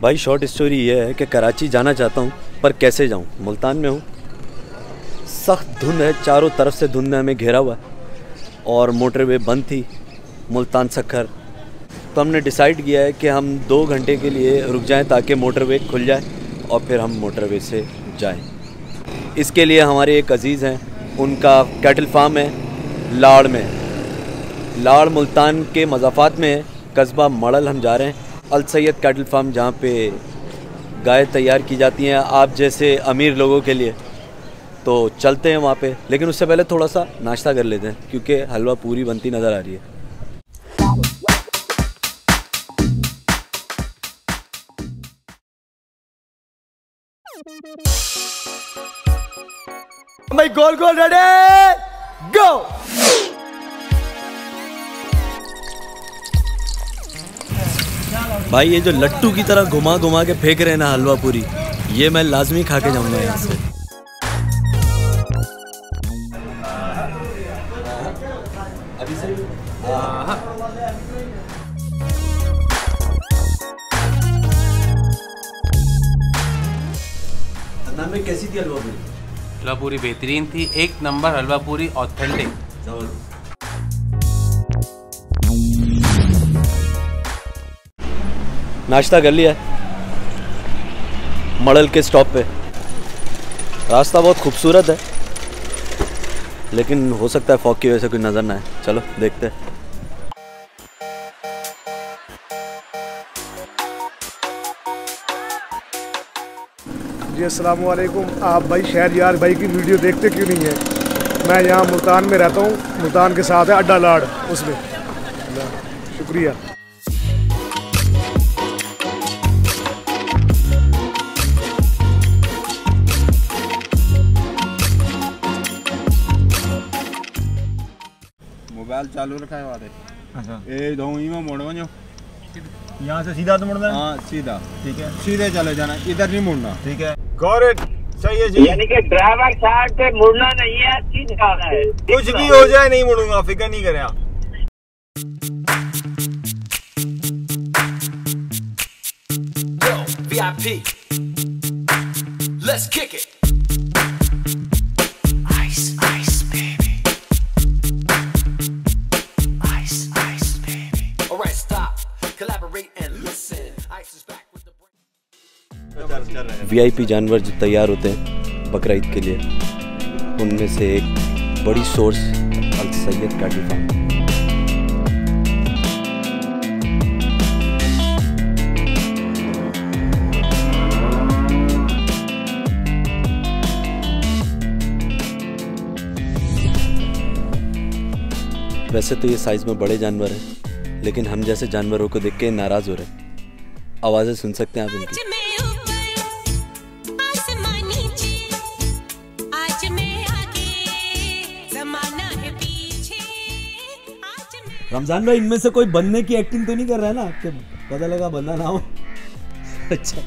भाई short story ये है कि कराची जाना चाहता हूँ पर कैसे जाऊँ। मुल्तान में हूँ, सख्त धुंध है, चारों तरफ से धुंध ने हमें घेरा हुआ है और मोटरवे बंद थी मुल्तान सक्खर। तो हमने डिसाइड किया है कि हम 2 घंटे के लिए रुक जाएं ताकि मोटरवे खुल जाए और फिर हम मोटरवे से जाएं। इसके लिए हमारे एक अजीज़ हैं, उनका कैटल फार्म है लाड़ में। लाड़ मुल्तान के मज़ाफ़ात में है, कस्बा मड़ल हम जा रहे हैं। अल सैयद कैटल फार्म, जहाँ पे गाय तैयार की जाती हैं आप जैसे अमीर लोगों के लिए। तो चलते हैं वहाँ पे, लेकिन उससे पहले थोड़ा सा नाश्ता कर लेते हैं क्योंकि हलवा पूरी बनती नज़र आ रही है। भाई गोल गोल रेडी गो। भाई ये जो लट्टू की तरह घुमा घुमा के फेंक रहे हैं ना हलवा पूरी, ये मैं लाजमी खा के जाऊंगा यहाँ से। अभी से नाम में कैसी थी हलवा पूरी? हलवा पूरी बेहतरीन थी, 1 नंबर हलवा पूरी, ऑथेंटिक। नाश्ता कर लिया मड़ल के स्टॉप पे। रास्ता बहुत खूबसूरत है लेकिन हो सकता है फॉग की वजह से कोई नज़र ना आए। चलो देखते हैं। जी अस्सलाम वालेकुम। आप भाई शहरयार भाई की वीडियो देखते क्यों नहीं है? मैं यहाँ मुल्तान में रहता हूँ, मुल्तान के साथ है अड्डा लाड़, उसमें। शुक्रिया। मोबाइल चालू रखा है वाले। अच्छा ये दो ही में मोड़ो जो यहाँ से सीधा तो मुड़ना है? हाँ सीधा, ठीक है, सीधे चले जाना, इधर नहीं मुड़ना। ठीक है, गॉट सही है जी। यानी कि ड्राइवर साहब पे मुड़ना नहीं है, सीधा जाना है। कुछ भी हो जाए नहीं मुड़ूंगा, फिक्र नहीं करें आप। VIP, let's kick it. Ice, ice, baby. Ice, ice, baby. All right, stop, collaborate and listen. Ice is back with the VIP जानवर जो तैयार होते हैं बकरा ईद के लिए, उनमें से एक बड़ी सोर्स अल सैयद कैटल फार्म। वैसे तो ये साइज में बड़े जानवर हैं, लेकिन हम जैसे जानवरों को देख के नाराज हो रहे हैं। आवाजें सुन सकते हैं आप इनकी। रमजान भाई, इनमें से कोई बनने की एक्टिंग तो नहीं कर रहा है ना आपके? पता लगा बंदा ना हो। अच्छा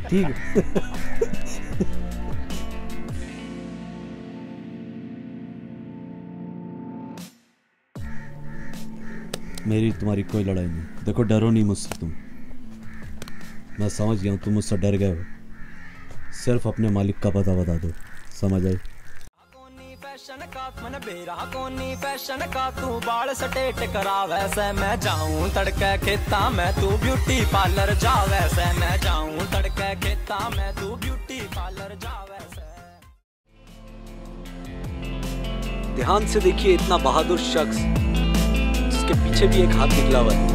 ठीक है। मेरी तुम्हारी कोई लड़ाई नहीं। देखो डरो नहीं मुझसे तुम, मैं समझ गया हूँ तुम मुझसे डर गए हो। सिर्फ अपने मालिक का पता बता दो, समझ आई? फैशन का तू बाल स्टेट करा, वैसे मैं जाऊं तड़के खेता में, तू ब्यूटी पार्लर जा, वैसे मैं जाऊं तड़के खेता में, तू ब्यूटी पार्लर जा वैसे। ध्यान से देखिए, इतना बहादुर शख्स जिसके पीछे भी एक हाथ निकला हुआ है।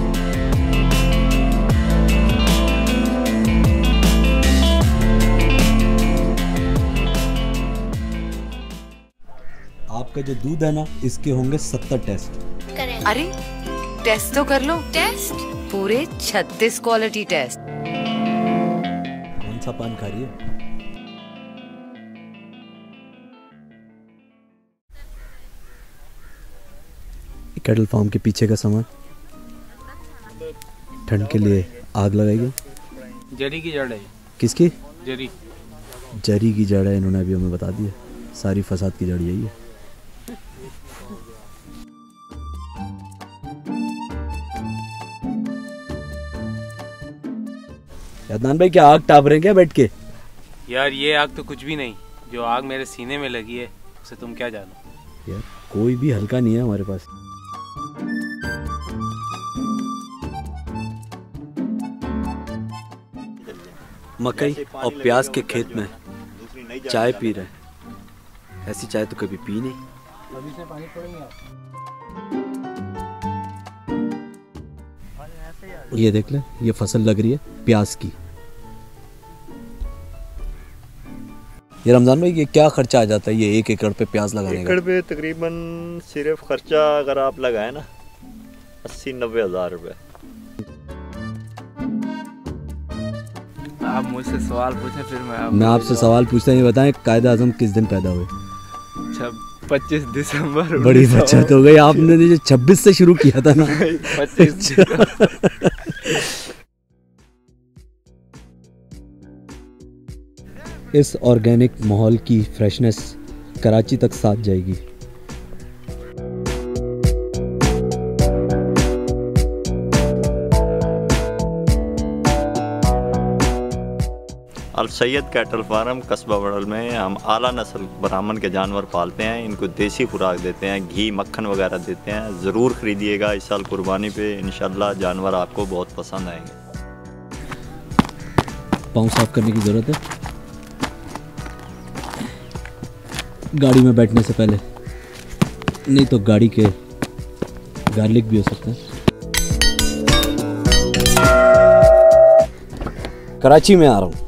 आपका जो दूध है ना, इसके होंगे 70 टेस्ट। अरे टेस्ट तो कर लो। टेस्ट पूरे 36 क्वालिटी टेस्ट। कौन सा पान खा रही है? कैटल फार्म के पीछे का सामान ठंड के लिए आग लगाएगी। जरी की जड़ है। किसकी? जरी। जरी की जड़ है, इन्होंने अभी हमें बता दिया। सारी फसाद की जड़ यही है। अदनान भाई क्या आग टाप रहे हैं क्या बैठ के? यार ये आग तो कुछ भी नहीं, जो आग मेरे सीने में लगी है उसे तुम क्या जानो। यार कोई भी हल्का नहीं है हमारे पास। मकई और प्याज के खेत में चाय पी रहे हैं। ऐसी चाय तो कभी पी नहीं। ये देख ले, ये फसल लग रही है प्याज की। ये रमजान भाई ये क्या खर्चा आ जाता है ये 1 एकड़ पे प्याज लगाने का? एकड़ पे तकरीबन सिर्फ खर्चा अगर आप लगाए ना 80-90 हज़ार रुपये। आप मुझसे सवाल पूछें फिर मैं आपसे सवाल पूछता हूँ। ये बताएं कायदे आज़म किस दिन पैदा हुए? 25 दिसंबर। बड़ी बचत हो गई आपने जो 26 से शुरू किया था ना। 25। इस ऑर्गेनिक माहौल की फ्रेशनेस कराची तक साथ जाएगी। अल सैयद कैटल फार्म कस्बा बड़ल में हम आला नस्ल ब्राह्मण के जानवर पालते हैं। इनको देसी खुराक देते हैं, घी मक्खन वगैरह देते हैं। ज़रूर ख़रीदिएगा इस साल कुर्बानी पे, इंशाल्लाह जानवर आपको बहुत पसंद आएंगे। पाँव साफ करने की ज़रूरत है गाड़ी में बैठने से पहले, नहीं तो गाड़ी के गार्लिक भी हो सकते हैं। कराची में आ रहा हूँ।